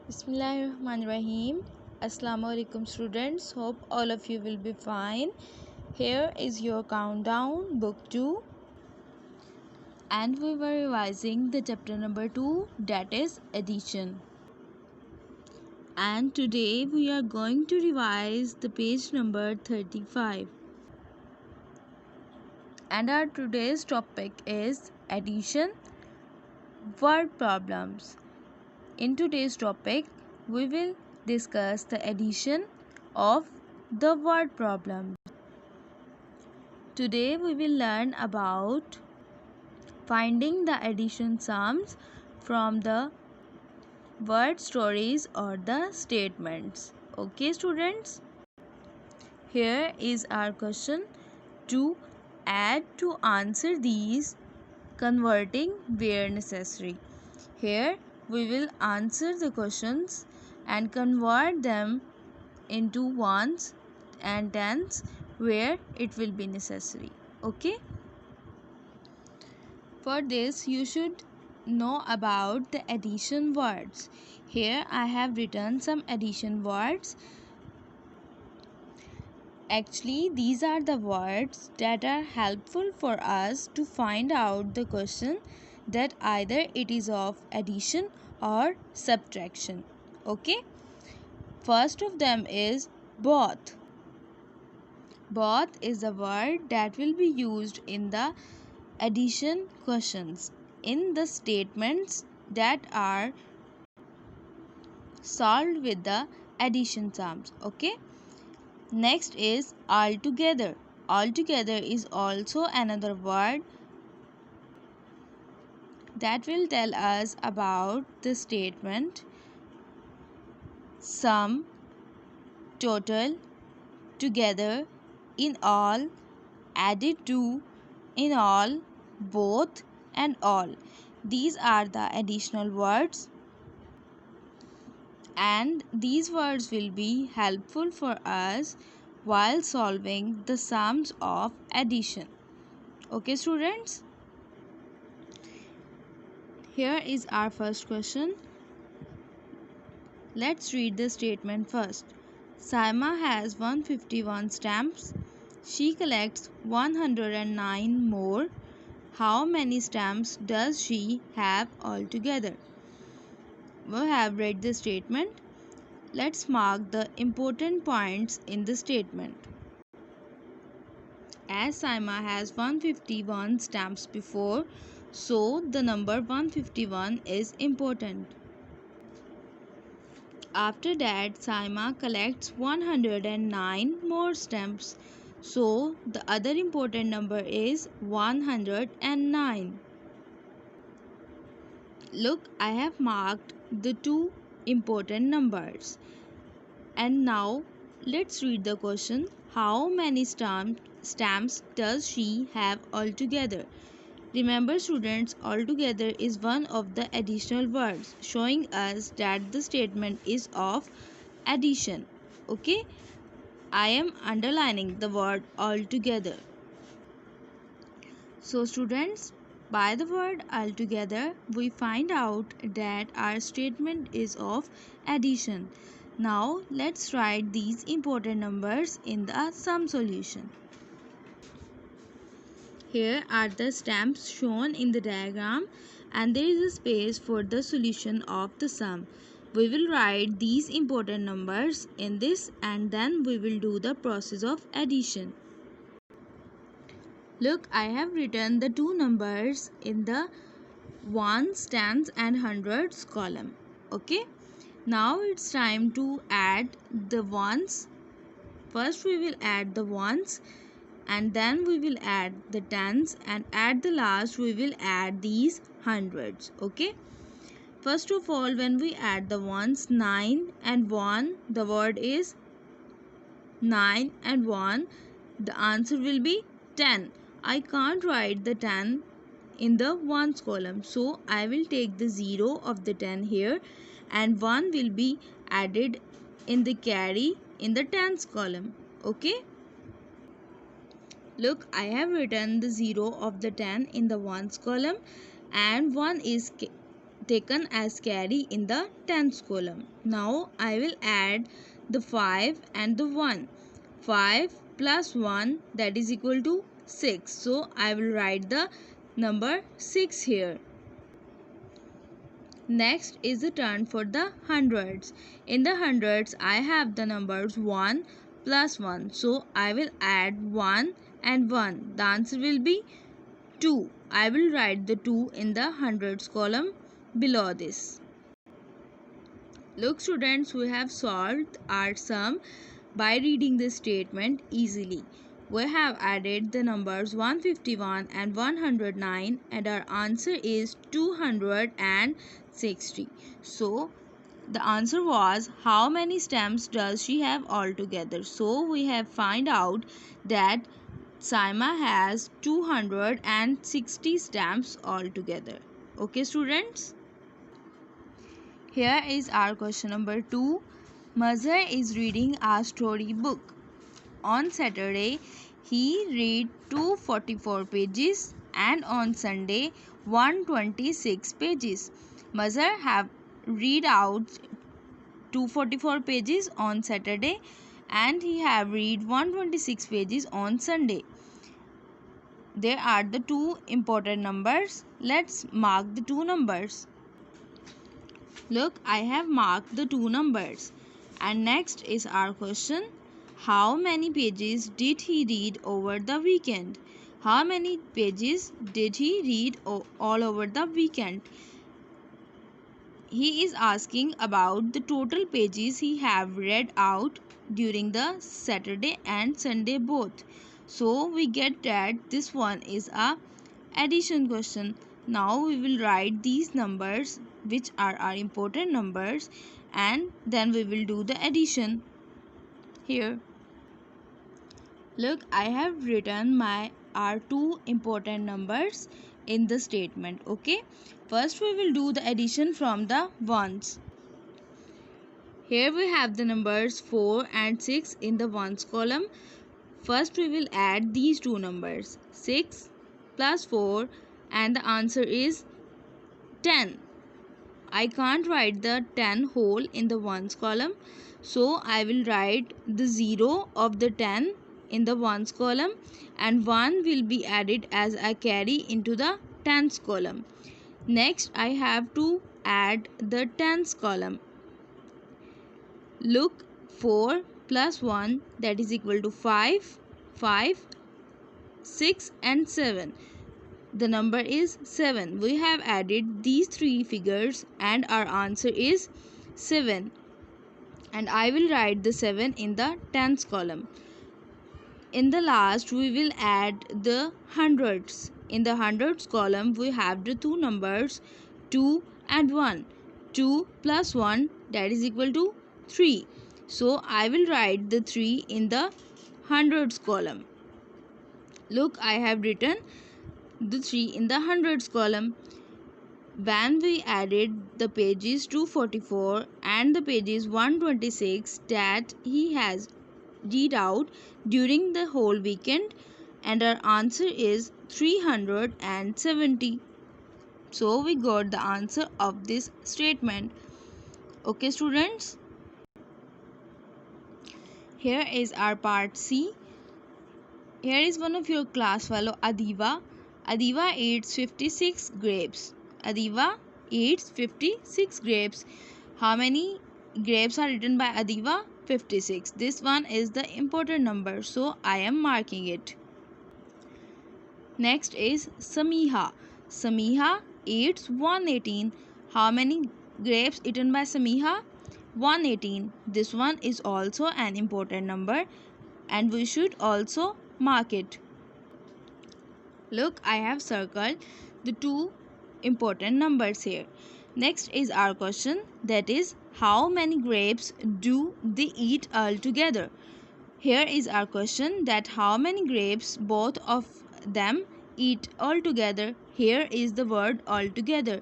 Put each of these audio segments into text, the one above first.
Bismillahirrahmanirrahim. Assalamu alaikum students. Hope all of you will be fine. Here is your countdown, book 2. And we were revising the chapter number 2, that is addition. And today we are going to revise the page number 35. And our today's topic is addition, word problems. In today's topic, we will discuss the addition of the word problem. Today we will learn about finding the addition sums from the word stories or the statements. Okay students? Here is our question. To add to answer these, converting where necessary. Here we will answer the questions and convert them into ones and tens where it will be necessary. Okay? For this you should know about the addition words. Here I have written some addition words. Actually, these are the words that are helpful for us to find out the question that either it is of addition or subtraction. Okay? First of them is both. Both is a word that will be used in the addition questions, in the statements that are solved with the addition sums. Okay? Next is altogether. Altogether is also another word that will tell us about the statement sum, total, together, in all, added to, in all, both, and all. These are the additional words, and these words will be helpful for us while solving the sums of addition. Okay students? Here is our first question. Let's read the statement first. Saima has 151 stamps. She collects 109 more. How many stamps does she have altogether? We have read the statement. Let's mark the important points in the statement. As Saima has 151 stamps before, so the number 151 is important. After that, Saima collects 109 more stamps. So, the other important number is 109. Look, I have marked the two important numbers. And now, let's read the question. How many stamps does she have altogether? Remember students, altogether is one of the additional words showing us that the statement is of addition. Okay? I am underlining the word altogether. So students, by the word altogether, we find out that our statement is of addition. Now let's write these important numbers in the sum solution. Here are the stamps shown in the diagram, and there is a space for the solution of the sum. We will write these important numbers in this, and then we will do the process of addition. Look, I have written the two numbers in the ones, tens and hundreds column. Okay. Now it's time to add the ones. First we will add the ones, and then we will add the tens, and at the last we will add these hundreds. Okay. First of all, when we add the ones, 9 and 1, the word is 9 and 1, the answer will be 10. I can't write the 10 in the ones column, so I will take the 0 of the 10 here, and 1 will be added in the carry in the tens column. Okay. Look, I have written the 0 of the 10 in the ones column, and 1 is taken as carry in the tens column. Now I will add the 5 and the 1. 5 plus 1, that is equal to 6. So I will write the number 6 here. Next is the turn for the hundreds. In the hundreds I have the numbers 1 plus 1. So I will add 1 and 1. The answer will be 2. I will write the 2 in the hundreds column below this. Look students, we have solved our sum by reading this statement easily. We have added the numbers 151 and 109 and our answer is 260. So the answer was, how many stamps does she have altogether? So we have find out that Saima has 260 stamps altogether. Okay students? Here is our question number 2. Mazhar is reading a story book. On Saturday, he read 244 pages and on Sunday 126 pages. Mazhar have read out 244 pages on Saturday and he have read 126 pages on Sunday. There are the two important numbers. Let's mark the two numbers. Look, I have marked the two numbers. And next is our question. How many pages did he read over the weekend? How many pages did he read all over the weekend? He is asking about the total pages he have read out during the Saturday and Sunday both. So we get that this one is a addition question. Now we will write these numbers which are our important numbers and then we will do the addition here. Look, I have written our two important numbers in the statement. Okay, first we will do the addition from the ones. Here we have the numbers 4 and 6 in the ones column. First we will add these two numbers, 6 plus 4, and the answer is 10. I can't write the 10 whole in the ones column, so I will write the 0 of the 10 in the ones column and 1 will be added as a carry into the tens column. Next I have to add the tens column. Look, 4 plus 1, that is equal to 5, 5, 6 and 7. The number is 7. We have added these three figures and our answer is 7. And I will write the 7 in the tens column. In the last we will add the hundreds. In the hundreds column we have the two numbers 2 and 1. 2 plus 1, that is equal to 3. So I will write the 3 in the hundreds column. Look, I have written the 3 in the hundreds column. When we added the pages 244 and the pages 126 that he has read out during the whole weekend, and our answer is 370. So we got the answer of this statement. Okay students, here is our part C. Here is one of your class fellow Adiva. Adiva eats 56 grapes. Adiva eats 56 grapes. How many grapes are eaten by Adiva? 56. This one is the important number, so I am marking it. Next is Samiha. Samiha eats 118. How many grapes eaten by Samiha? 118. This one is also an important number and we should also mark it. Look, I have circled the two important numbers here. Next is our question, that is, how many grapes do they eat altogether? Here is our question, that how many grapes both of them eat altogether. Here is the word altogether.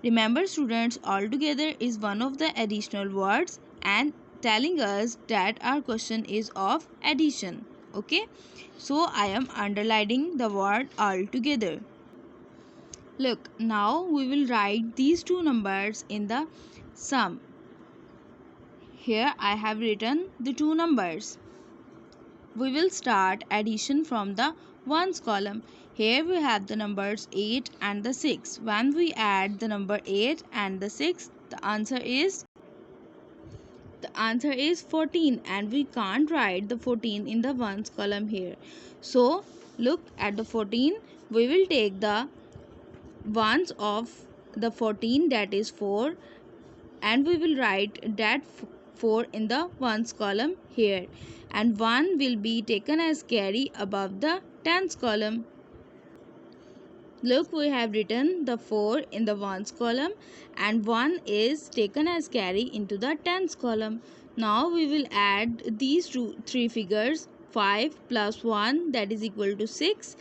Remember students, altogether is one of the additional words and telling us that our question is of addition. Okay, so I am underlining the word altogether. Look, now we will write these two numbers in the sum. Here I have written the two numbers. We will start addition from the ones column. Here we have the numbers 8 and the 6. When we add the number 8 and the 6, the answer is 14, and we can't write the 14 in the ones column here. So look at the 14. We will take the ones of the 14, that is 4, and we will write that 4 in the ones column here, and 1 will be taken as carry above the tens column. Look, we have written the 4 in the ones column and 1 is taken as carry into the tens column. Now we will add these three figures. 5 plus 1, that is equal to 6,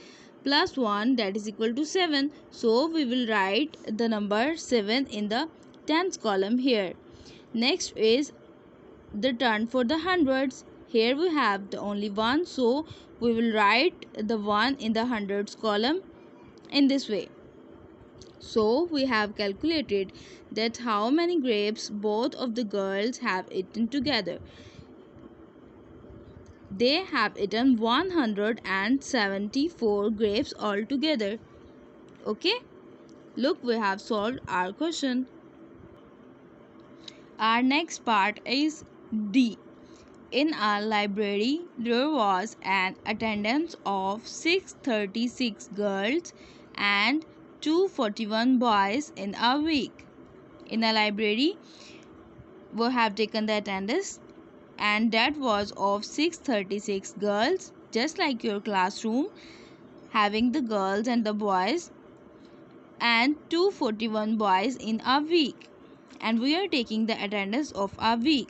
plus 1, that is equal to 7. So we will write the number 7 in the tens column here. Next is the turn for the hundreds. Here we have the only 1, so we will write the 1 in the hundreds column in this way. So we have calculated that how many grapes both of the girls have eaten together. They have eaten 174 grapes altogether. Okay, look, we have solved our question. Our next part is D. In our library, there was an attendance of 636 girls and 241 boys in a week. In a library, we have taken the attendance, and that was of 636 girls, just like your classroom, having the girls and the boys, and 241 boys in a week. And we are taking the attendance of a week.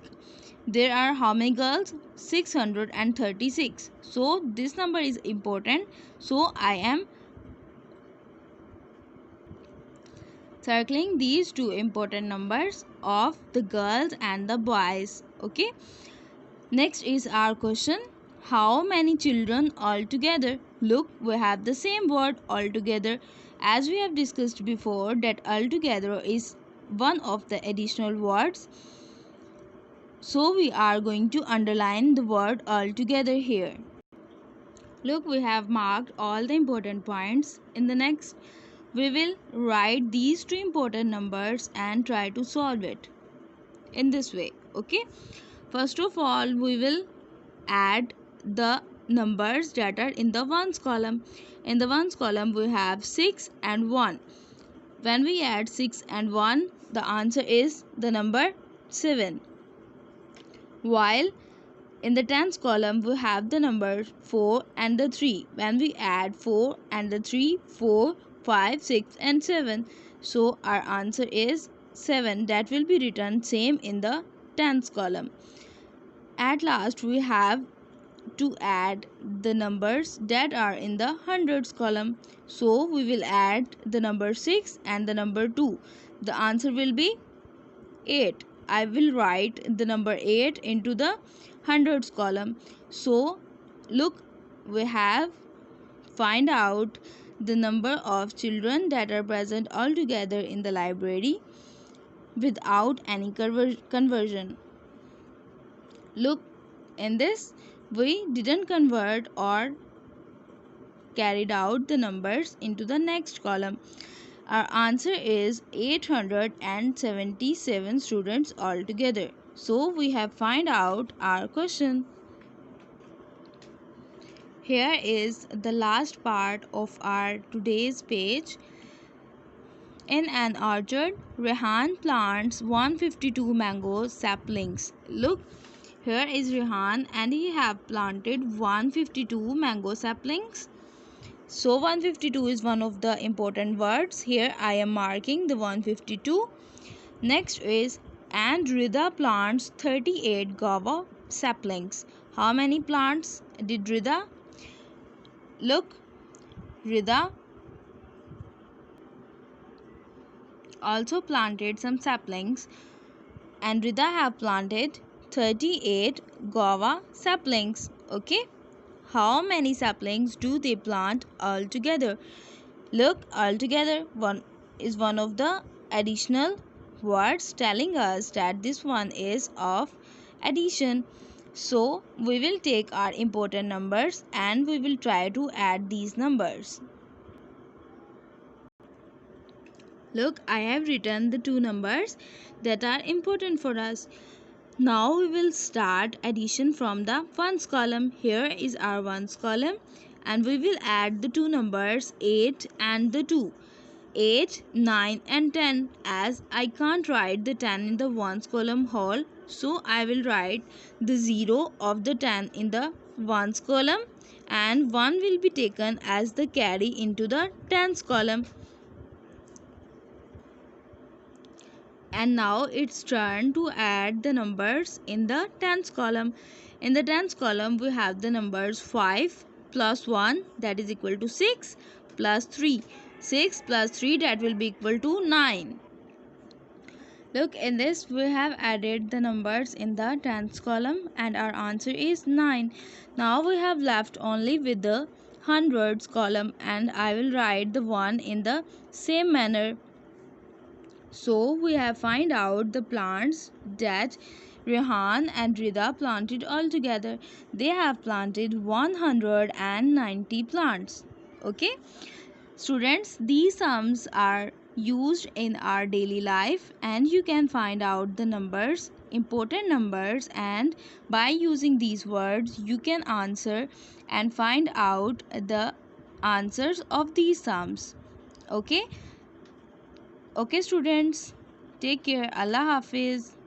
There are how many girls? 636. So this number is important. So I am circling these two important numbers of the girls and the boys. Okay. Next is our question. How many children altogether? Look, we have the same word altogether, as we have discussed before that altogether is one of the additional words. So we are going to underline the word altogether here. Look, we have marked all the important points. In the next, we will write these two important numbers and try to solve it in this way. Okay. First of all, we will add the numbers that are in the ones column. In the ones column, we have 6 and 1. When we add 6 and 1, the answer is the number 7. While in the tens column, we have the number 4 and the 3. When we add 4 and the 3, 4, 5, 6 and 7. So our answer is 7. That will be written same in the tens column. At last, we have to add the numbers that are in the hundreds column. So we will add the number 6 and the number 2. The answer will be 8. I will write the number 8 into the hundreds column. So look, we have find out the number of children that are present altogether in the library without any conversion. Look, in this we didn't convert or carried out the numbers into the next column. Our answer is 877 students altogether. So we have find out our question. Here is the last part of our today's page. In an orchard, Rehan plants 152 mango saplings. Look, here is Rehan and he have planted 152 mango saplings. So 152 is one of the important words. Here I am marking the 152. Next is, and Rida plants 38 guava saplings. How many plants did Rida? Look, Rida also planted some saplings, and Rida have planted 38 guava saplings. Okay, how many saplings do they plant altogether? Look, altogether one is one of the additional words telling us that this one is of addition. So we will take our important numbers and we will try to add these numbers. Look, I have written the two numbers that are important for us. Now we will start addition from the ones column. Here is our ones column and we will add the two numbers 8 and the 2. 8, 9 and 10. As I can't write the 10 in the ones column whole, so I will write the 0 of the 10 in the ones column and 1 will be taken as the carry into the tens column. And now it's turn to add the numbers in the tens column. In the tens column we have the numbers 5 plus 1 that is equal to 6 plus 3. 6 plus 3 that will be equal to 9. Look, in this we have added the numbers in the tens column and our answer is 9. Now we have left only with the hundreds column and I will write the 1 in the same manner. So we have find out the plants that Rehan and Rida planted altogether. They have planted 190 plants. Okay, students, these sums are used in our daily life and you can find out the numbers, important numbers, and by using these words you can answer and find out the answers of these sums. Okay. Okay students, take care. Allah Hafiz.